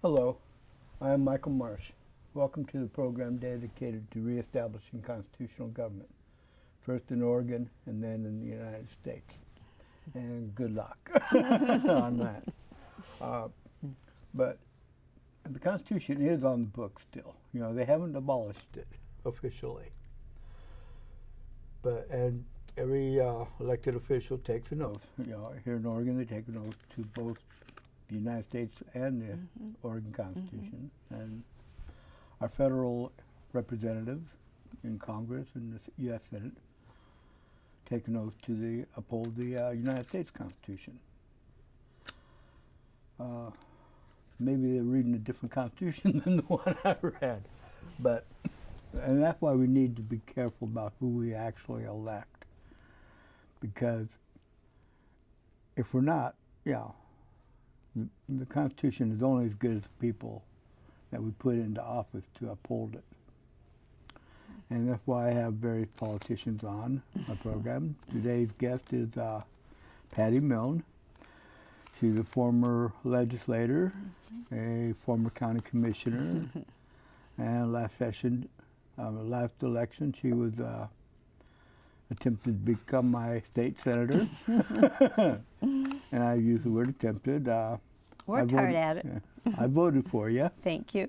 Hello, I am Michael Marsh. Welcome to the program dedicated to reestablishing constitutional government, first in Oregon and then in the United States. And good luck on that. But the Constitution is on the books still. You know, they haven't abolished it officially. And every elected official takes an oath. You know, here in Oregon, they take an oath to both the United States and the Oregon Constitution. And our federal representatives in Congress and the U.S. Senate take an oath to uphold the United States Constitution. Maybe they're reading a different Constitution than the one I read, and that's why we need to be careful about who we actually elect, because if we're not, the Constitution is only as good as the people that we put into office to uphold it. And that's why I have various politicians on my program. Today's guest is Patti Milne. She's a former legislator, a former county commissioner, and last election, she was attempted to become my state senator. And I use the word attempted. Worked hard at it. I voted for you. Thank you.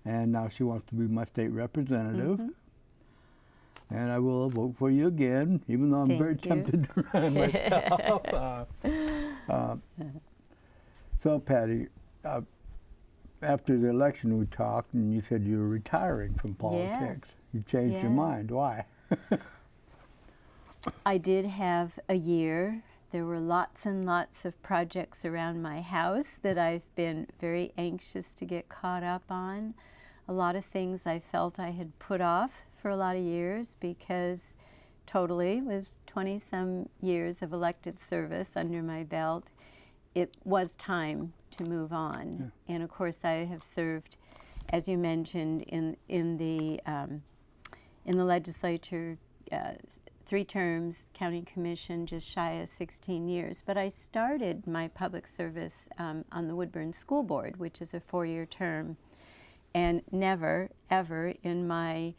And now she wants to be my state representative. And I will vote for you again, even though I'm very tempted to run myself. So, Patti, after the election we talked, and you said you were retiring from politics. Yes. You changed your mind. Why? I did have a year. There were lots and lots of projects around my house that I've been very anxious to get caught up on. A lot of things I felt I had put off for a lot of years because totally, with 20-some years of elected service under my belt, it was time to move on. And of course, I have served, as you mentioned, in the legislature, 3 terms, county commission, just shy of 16 years. But I started my public service on the Woodburn School Board, which is a 4-year term, and never, ever in my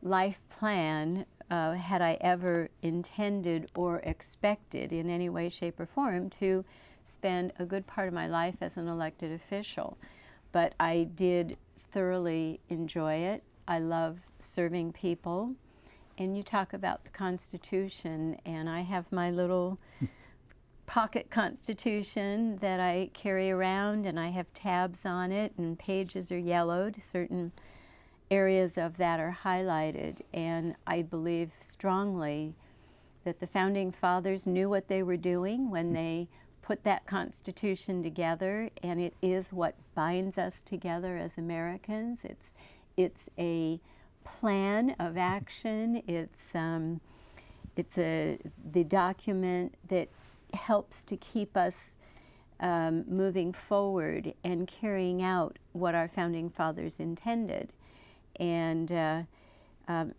life plan had I ever intended or expected in any way, shape, or form to spend a good part of my life as an elected official. But I did thoroughly enjoy it. I love serving people. And you talk about the Constitution, and I have my little pocket Constitution that I carry around, and I have tabs on it, and pages are yellowed. Certain areas of that are highlighted, and I believe strongly that the Founding Fathers knew what they were doing when they put that Constitution together, and it is what binds us together as Americans. It's a plan of action. It's the document that helps to keep us moving forward and carrying out what our Founding Fathers intended. And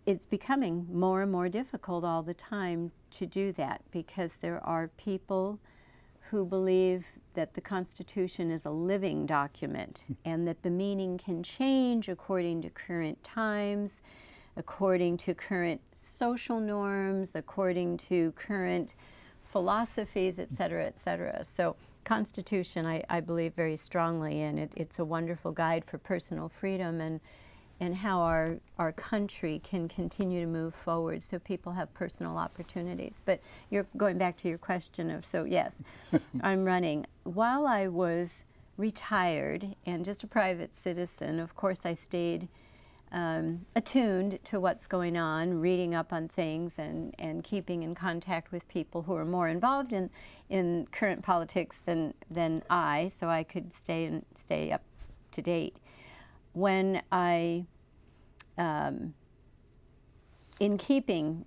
it's becoming more and more difficult all the time to do that, because there are people who believe that the Constitution is a living document and that the meaning can change according to current times, according to current social norms, according to current philosophies, et cetera, et cetera. So Constitution, I believe very strongly in it. It's a wonderful guide for personal freedom and how our country can continue to move forward so people have personal opportunities. But you're going back to your question of, so yes, I'm running. While I was retired and just a private citizen, of course I stayed attuned to what's going on, reading up on things and keeping in contact with people who are more involved in current politics than I, so I could stay up to date. When I, in keeping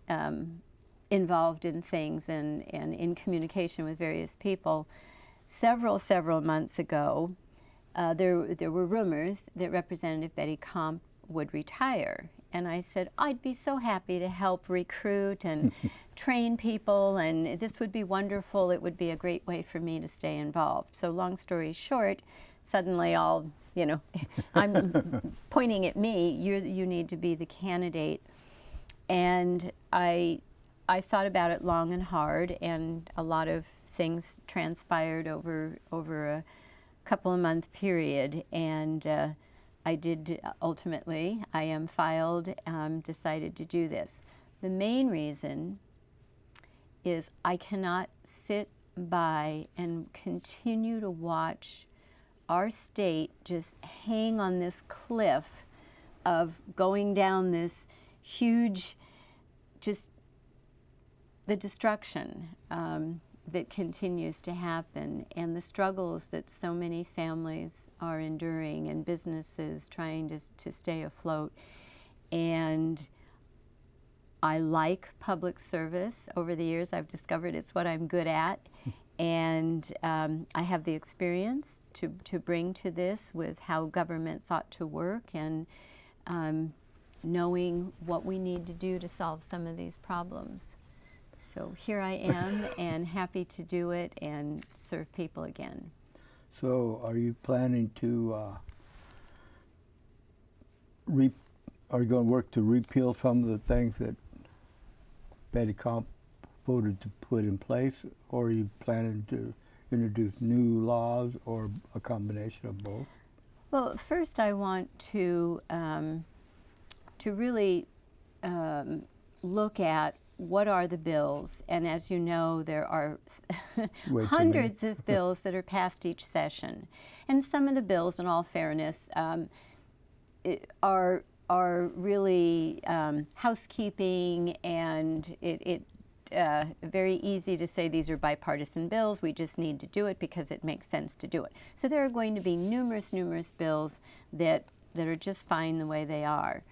involved in things and in communication with various people, several months ago, there were rumors that Representative Betty Comp would retire. And I said, I'd be so happy to help recruit and train people, and this would be wonderful. It would be a great way for me to stay involved. So long story short, suddenly all, you know, I'm pointing at me, you need to be the candidate. And I thought about it long and hard, and a lot of things transpired over a couple of month period, and I did ultimately, I am filed, decided to do this. The main reason is I cannot sit by and continue to watch our state just hang on this cliff of going down this huge, just the destruction that continues to happen, and the struggles that so many families are enduring and businesses trying to stay afloat. And I like public service. Over the years, I've discovered it's what I'm good at. And I have the experience to bring to this with how governments ought to work, and knowing what we need to do to solve some of these problems. So here I am, and happy to do it and serve people again. So are you planning to, are you going to work to repeal some of the things that Betty Comp voted to put in place, or are you planning to introduce new laws, or a combination of both? Well, first I want to really look at what are the bills, and as you know, there are hundreds of bills that are passed each session, and some of the bills, in all fairness, are really housekeeping, and it very easy to say these are bipartisan bills. We just need to do it because it makes sense to do it. So there are going to be numerous bills that are just fine the way they are.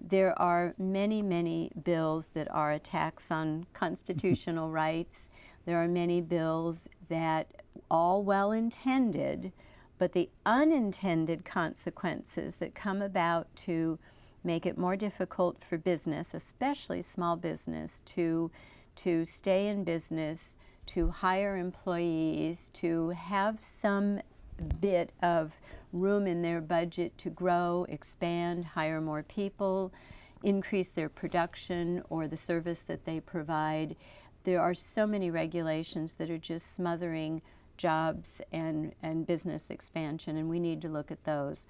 There are many bills that are attacks on constitutional rights. There are many bills that, all well-intended, but the unintended consequences that come about to make it more difficult for business, especially small business, to stay in business, to hire employees, to have some bit of room in their budget to grow, expand, hire more people, increase their production or the service that they provide. There are so many regulations that are just smothering jobs and business expansion, and we need to look at those.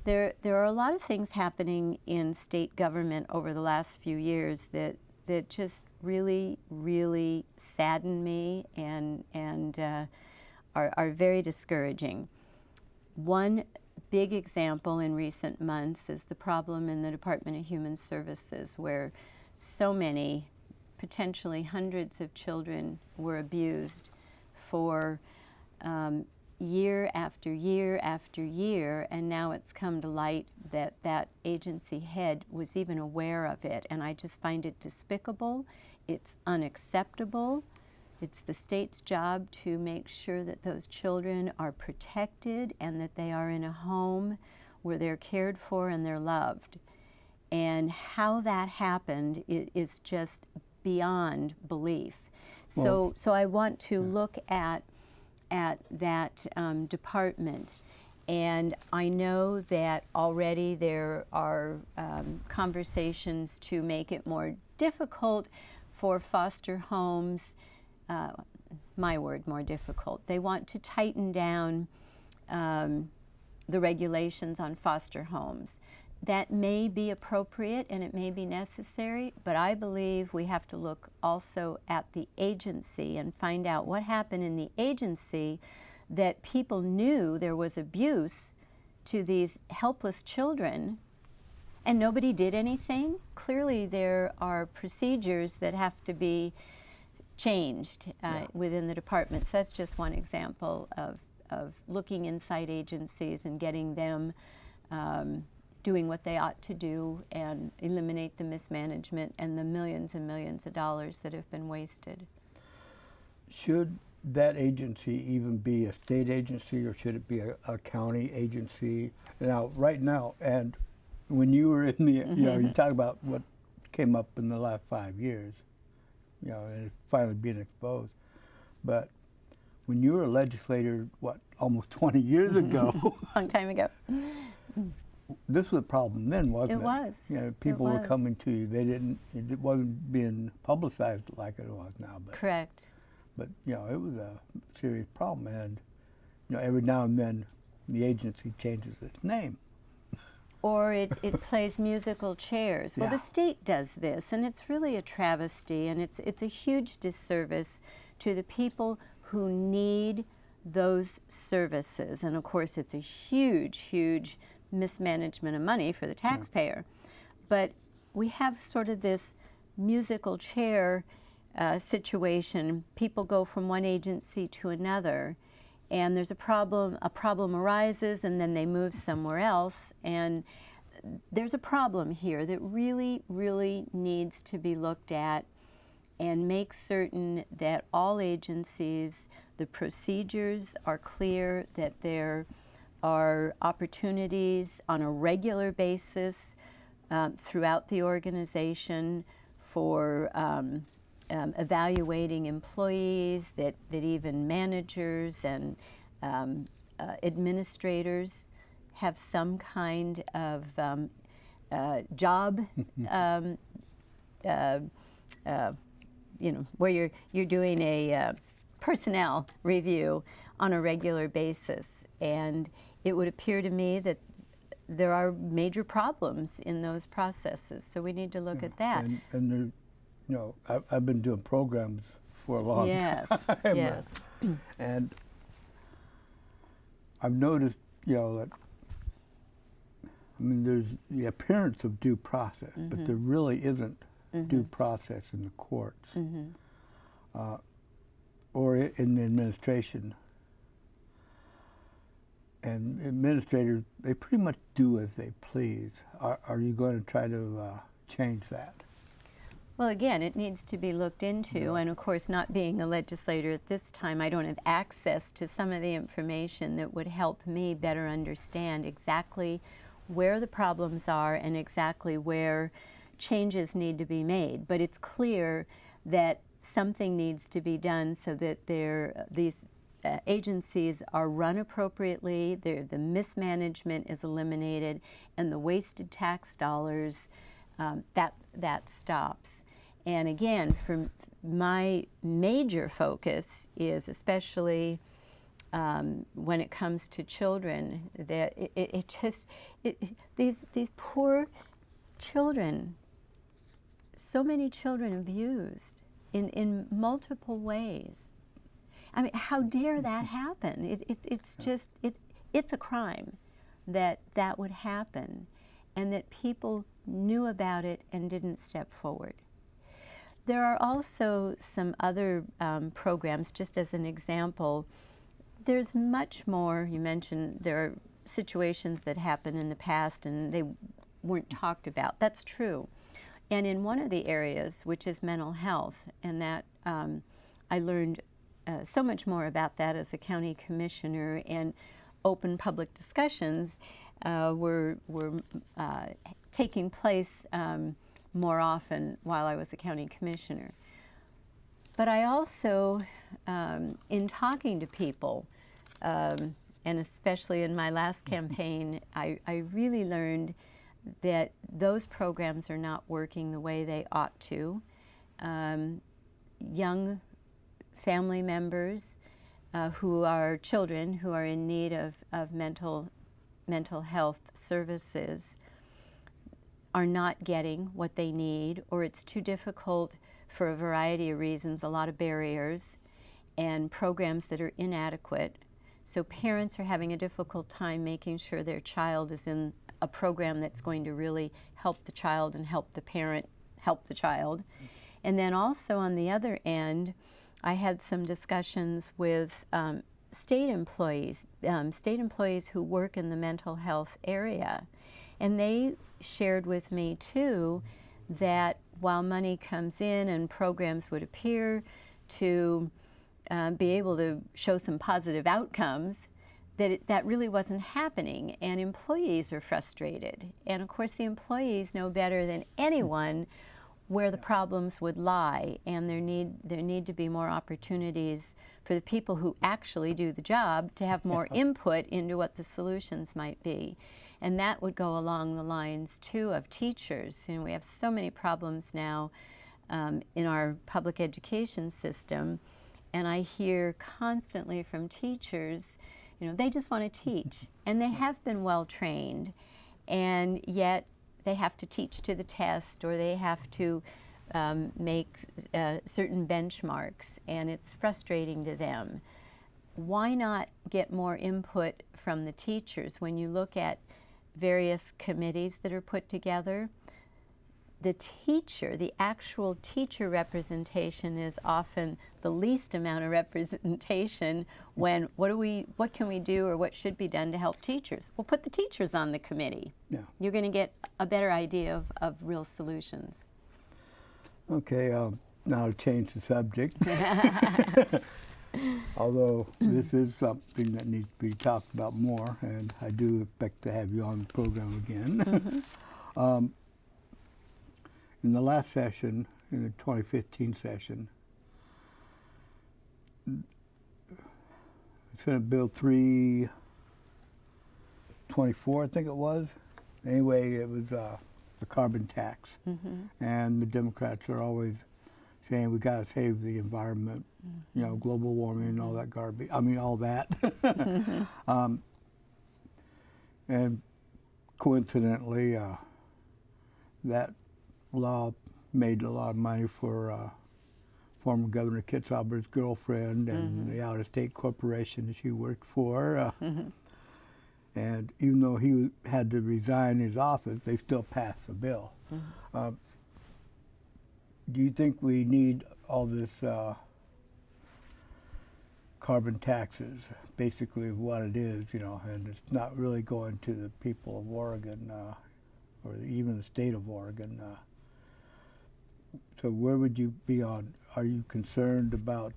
There are a lot of things happening in state government over the last few years that just really sadden me and are very discouraging. One big example in recent months is the problem in the Department of Human Services, where so many, potentially hundreds of children were abused for year after year after year, and now it's come to light that that agency head was even aware of it, and I just find it despicable. It's unacceptable. It's the state's job to make sure that those children are protected and that they are in a home where they're cared for and they're loved. And how that happened is just beyond belief. So I want to look at that department, and I know that already there are conversations to make it more difficult for foster homes. My word, more difficult. They want to tighten down the regulations on foster homes. That may be appropriate and it may be necessary, but I believe we have to look also at the agency and find out what happened in the agency, that people knew there was abuse to these helpless children and nobody did anything. Clearly there are procedures that have to be changed within the department. So that's just one example of looking inside agencies and getting them doing what they ought to do and eliminate the mismanagement and the millions and millions of dollars that have been wasted. Should that agency even be a state agency, or should it be a county agency? Now, right now, and when you were in the, you know, you talk about what came up in the last 5 years, you know, and it's finally being exposed. But when you were a legislator, what, almost 20 years ago, Long time ago. this was a problem then, wasn't it? It was. You know, people were was. coming to you. They didn't. It wasn't being publicized like it was now. But, Correct. But you know, it was a serious problem, and you know, every now and then, the agency changes its name. Or it plays musical chairs. Well, Yeah. the state does this, and it's really a travesty, and it's a huge disservice to the people who need those services. And of course, it's a huge, huge mismanagement of money for the taxpayer. But we have sort of this musical chair situation. People go from one agency to another, and there's a problem arises, and then they move somewhere else, and there's a problem here that really, really needs to be looked at and make certain that all agencies, the procedures are clear, that there are opportunities on a regular basis throughout the organization for evaluating employees, that even managers and administrators have some kind of job, you know, where you're doing a personnel review on a regular basis. And it would appear to me that there are major problems in those processes, so we need to look at that. And there, you know, I've been doing programs for a long Yes, time. yes. And I've noticed, you know, that, I mean, there's the appearance of due process, but there really isn't due process in the courts or in the administration. And administrators, they pretty much do as they please. Are you going to try to change that? Well, again, it needs to be looked into, and of course, not being a legislator at this time, I don't have access to some of the information that would help me better understand exactly where the problems are and exactly where changes need to be made. But it's clear that something needs to be done so that these agencies are run appropriately, the mismanagement is eliminated, and the wasted tax dollars, that stops. And again, for my major focus is especially when it comes to children, that these poor children, so many children abused in multiple ways. I mean, how dare that happen? It's just, it's a crime that would happen, and that people knew about it and didn't step forward. There are also some other programs, just as an example. There's much more. You mentioned there are situations that happened in the past and they weren't talked about. That's true. And in one of the areas, which is mental health, and that I learned so much more about that as a county commissioner, and open public discussions were taking place more often while I was a county commissioner. But I also, in talking to people, and especially in my last campaign, I really learned that those programs are not working the way they ought to. Young family members who are children who are in need of mental health services are not getting what they need, or it's too difficult for a variety of reasons, a lot of barriers, and programs that are inadequate. So parents are having a difficult time making sure their child is in a program that's going to really help the child and help the parent help the child. And then also on the other end, I had some discussions with state employees who work in the mental health area. And they shared with me too that while money comes in and programs would appear to be able to show some positive outcomes, that really wasn't happening, and employees are frustrated. And of course the employees know better than anyone where the problems would lie, and there need to be more opportunities for the people who actually do the job to have more input into what the solutions might be. And that would go along the lines, too, of teachers. You know, we have so many problems now in our public education system, and I hear constantly from teachers, you know, they just want to teach, and they have been well trained, and yet they have to teach to the test, or they have to make certain benchmarks, and it's frustrating to them. Why not get more input from the teachers? When you look at various committees that are put together, the teacher, the actual teacher representation is often the least amount of representation when what can we do or what should be done to help teachers? Well, put the teachers on the committee. Yeah. You're going to get a better idea of real solutions. Okay, now to change the subject. Although this is something that needs to be talked about more, and I do expect to have you on the program again. Mm-hmm. In the last session, in the 2015 session, Senate Bill 324, I think it was. Anyway, it was the carbon tax. Mm-hmm. And the Democrats are always saying we got to save the environment, mm-hmm. you know, global warming and all that garbage. I mean, all that. Mm-hmm. And coincidentally, that law made a lot of money for former Governor Kitzhaber's girlfriend and mm-hmm. the out-of-state corporation that she worked for. Mm-hmm. And even though he had to resign his office, they still passed the bill. Mm-hmm. Do you think we need all this carbon taxes, basically what it is, you know, and it's not really going to the people of Oregon or even the state of Oregon? So where would you be on? Are you concerned about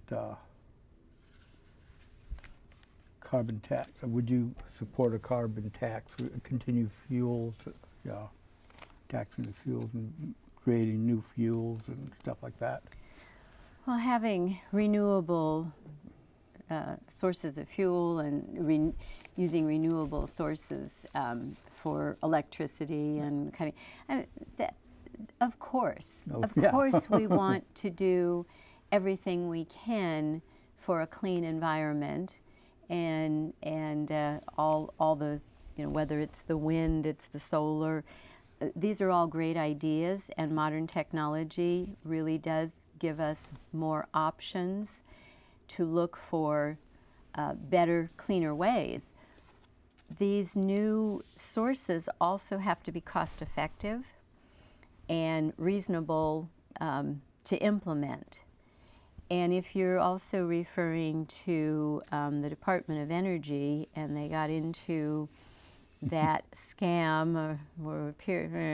carbon tax? Would you support a carbon tax, continue fuels, taxing the fuels and creating new fuels and stuff like that? Well, having renewable sources of fuel and using renewable sources for electricity and of course, we want to do everything we can for a clean environment, and all the, you know, whether it's the wind, it's the solar. These are all great ideas, and modern technology really does give us more options to look for better, cleaner ways. These new sources also have to be cost-effective and reasonable to implement. And if you're also referring to the Department of Energy, and they got into that scam or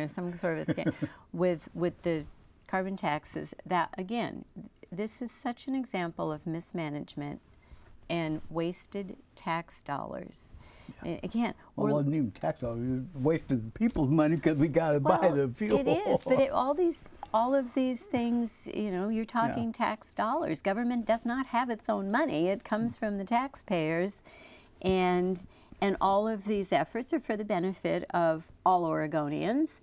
some sort of a scam with the carbon taxes, that again, this is such an example of mismanagement and wasted tax dollars. Yeah. Again, well, it wasn't even tax dollars. It wasted people's money because we got to buy the fuel. It is, but all of these things, you know, you're talking tax dollars. Government does not have its own money. It comes from the taxpayers, and all of these efforts are for the benefit of all Oregonians,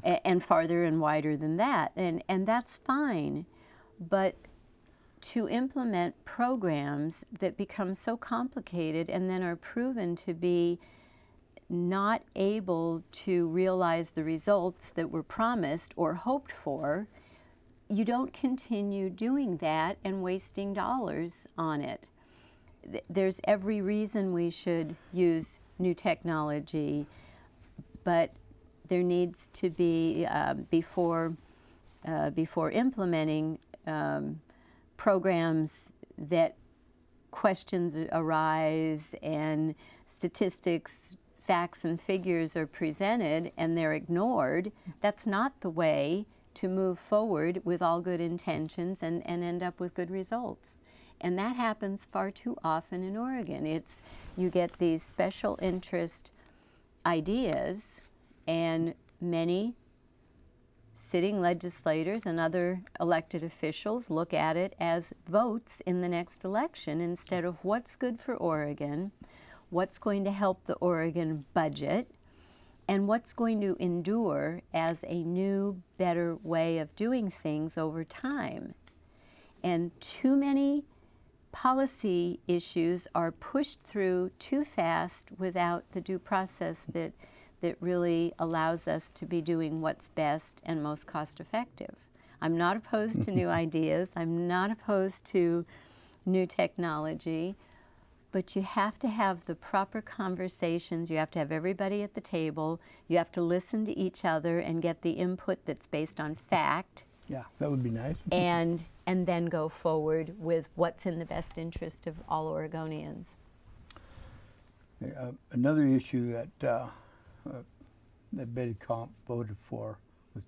and farther and wider than that, and that's fine. But to implement programs that become so complicated and then are proven to be not able to realize the results that were promised or hoped for, you don't continue doing that and wasting dollars on it. There's every reason we should use new technology, but there needs to be, before implementing programs that questions arise and statistics, facts and figures are presented and they're ignored, that's not the way to move forward with all good intentions and end up with good results. And that happens far too often in Oregon. You get these special interest ideas, and many sitting legislators and other elected officials look at it as votes in the next election instead of what's good for Oregon, what's going to help the Oregon budget, and what's going to endure as a new, better way of doing things over time. And too many policy issues are pushed through too fast without the due process that really allows us to be doing what's best and most cost effective. I'm not opposed to new ideas. I'm not opposed to new technology. But you have to have the proper conversations. You have to have everybody at the table. You have to listen to each other and get the input that's based on fact. Yeah, that would be nice. And then go forward with what's in the best interest of all Oregonians. Another issue that Betty Comp voted for was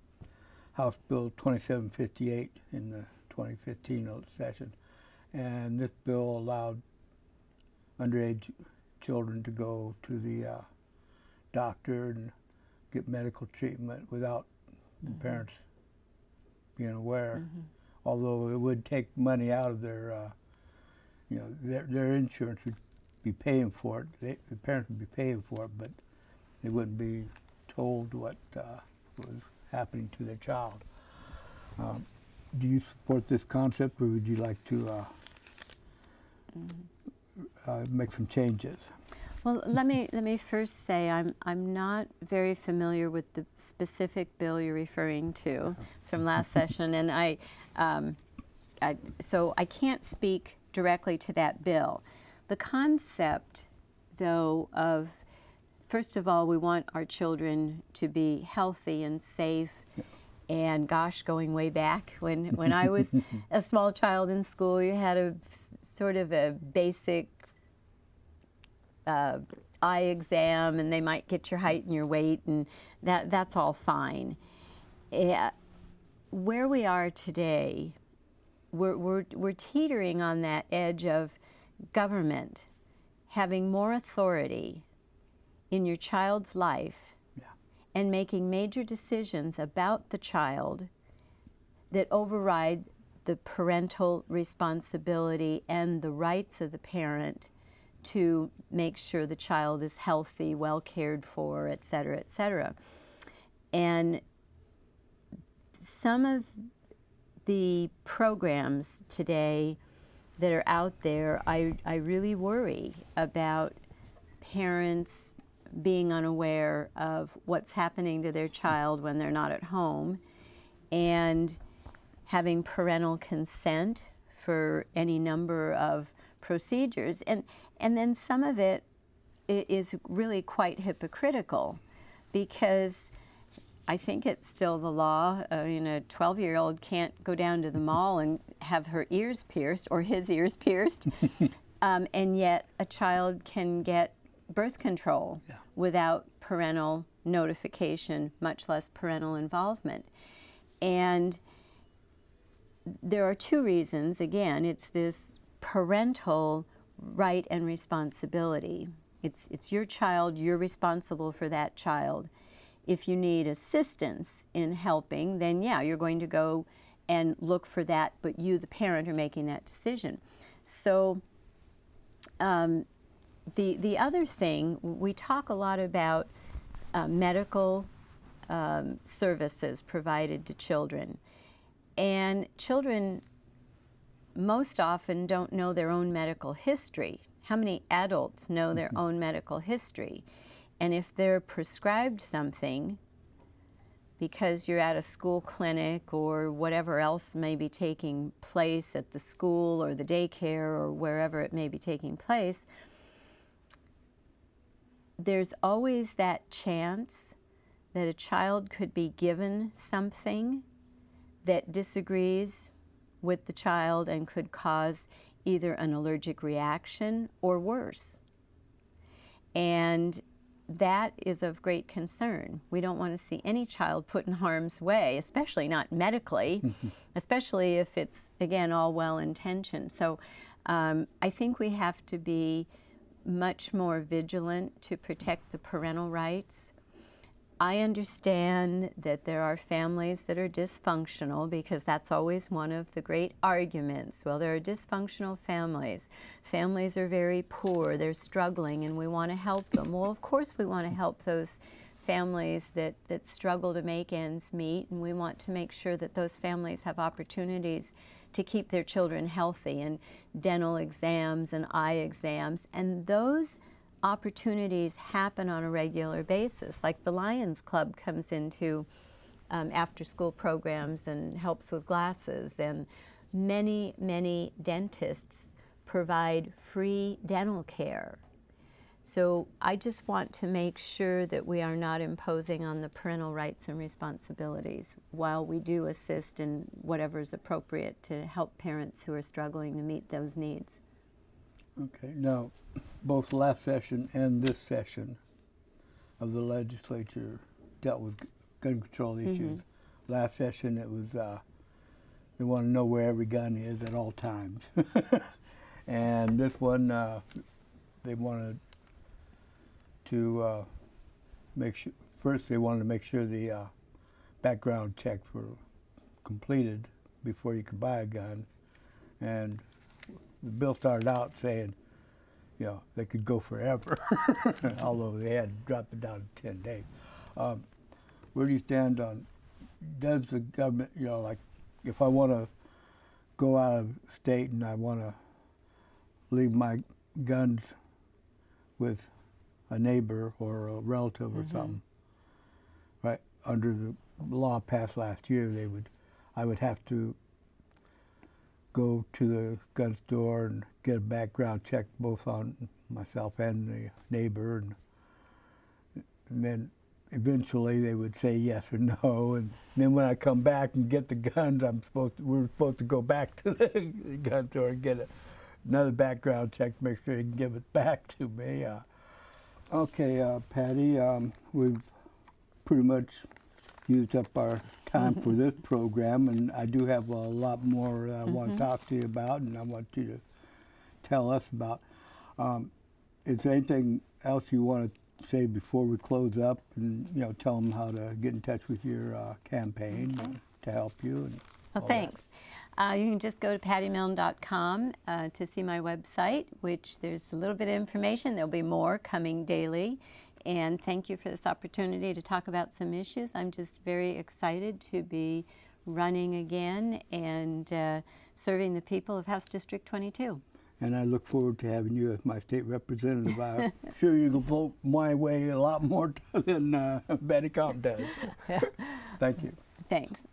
House Bill 2758 in the 2015 session. And this bill allowed underage children to go to the doctor and get medical treatment without the parents being aware. Although it would take money out of their, their insurance would be paying for it. The parents would be paying for it, but they wouldn't be told what was happening to their child. Do you support this concept, or would you like to make some changes? Well, let me first say I'm not very familiar with the specific bill you're referring to. It's from last session, and so I can't speak directly to that bill. The concept, though, of first of all, we want our children to be healthy and safe. And gosh, going way back when I was a small child in school, you had a sort of a basic eye exam, and they might get your height and your weight, and that's all fine. Where we are today, we're teetering on that edge of government having more authority in your child's life and making major decisions about the child that override the parental responsibility and the rights of the parent to make sure the child is healthy, well cared for, et cetera, et cetera. And some of the programs today that are out there, I really worry about parents being unaware of what's happening to their child when they're not at home, and having parental consent for any number of procedures. And then some of it is really quite hypocritical, because I think it's still the law. A 12-year-old can't go down to the mall and have her ears pierced or his ears pierced, and yet a child can get birth control without parental notification, much less parental involvement. And there are two reasons. Again, it's this parental right and responsibility. It's your child, you're responsible for that child. If you need assistance in helping, then you're going to go and look for that, but you, the parent, are making that decision. So the other thing, we talk a lot about medical services provided to children. And children most often don't know their own medical history. How many adults know their own medical history? And if they're prescribed something because you're at a school clinic or whatever else may be taking place at the school or the daycare or wherever it may be taking place, there's always that chance that a child could be given something that disagrees with the child and could cause either an allergic reaction or worse. And that is of great concern. We don't want to see any child put in harm's way, especially not medically, especially if it's, again, all well-intentioned. So I think we have to be much more vigilant to protect the parental rights. I understand that there are families that are dysfunctional, because that's always one of the great arguments. Well, there are dysfunctional families. Families are very poor, they're struggling, and we want to help them. Well, of course we want to help those families that struggle to make ends meet, and we want to make sure that those families have opportunities to keep their children healthy, and dental exams and eye exams, and those opportunities happen on a regular basis. Like the Lions Club comes into after-school programs and helps with glasses, and many dentists provide free dental care. So I just want to make sure that we are not imposing on the parental rights and responsibilities, while we do assist in whatever is appropriate to help parents who are struggling to meet those needs. Okay. Now, both last session and this session of the legislature dealt with gun control issues. Last session, it was they want to know where every gun is at all times. And this one, they wanted to make sure, first they wanted to make sure the background checks were completed before you could buy a gun. And the bill started out saying, you know, they could go forever, although they had dropped it down to 10 days. Where do you stand on, does the government, you know, like if I want to go out of state and I want to leave my guns with a neighbor or a relative or something, right, under the law passed last year, I would have to go to the gun store and get a background check both on myself and the neighbor, and then eventually they would say yes or no, and then when I come back and get the guns, we're supposed to go back to the gun store and get another background check to make sure you can give it back to me. Okay, Patti, we've pretty much used up our time for this program, and I do have a lot more I want to talk to you about, and I want you to tell us about. Is there anything else you want to say before we close up, and tell them how to get in touch with your campaign to help you? And well, thanks. You can just go to pattymilne.com to see my website, which there's a little bit of information. There'll be more coming daily. And thank you for this opportunity to talk about some issues. I'm just very excited to be running again and serving the people of House District 22. And I look forward to having you as my state representative. I'm sure you can vote my way a lot more than Betty Comp does. Thank you. Thanks.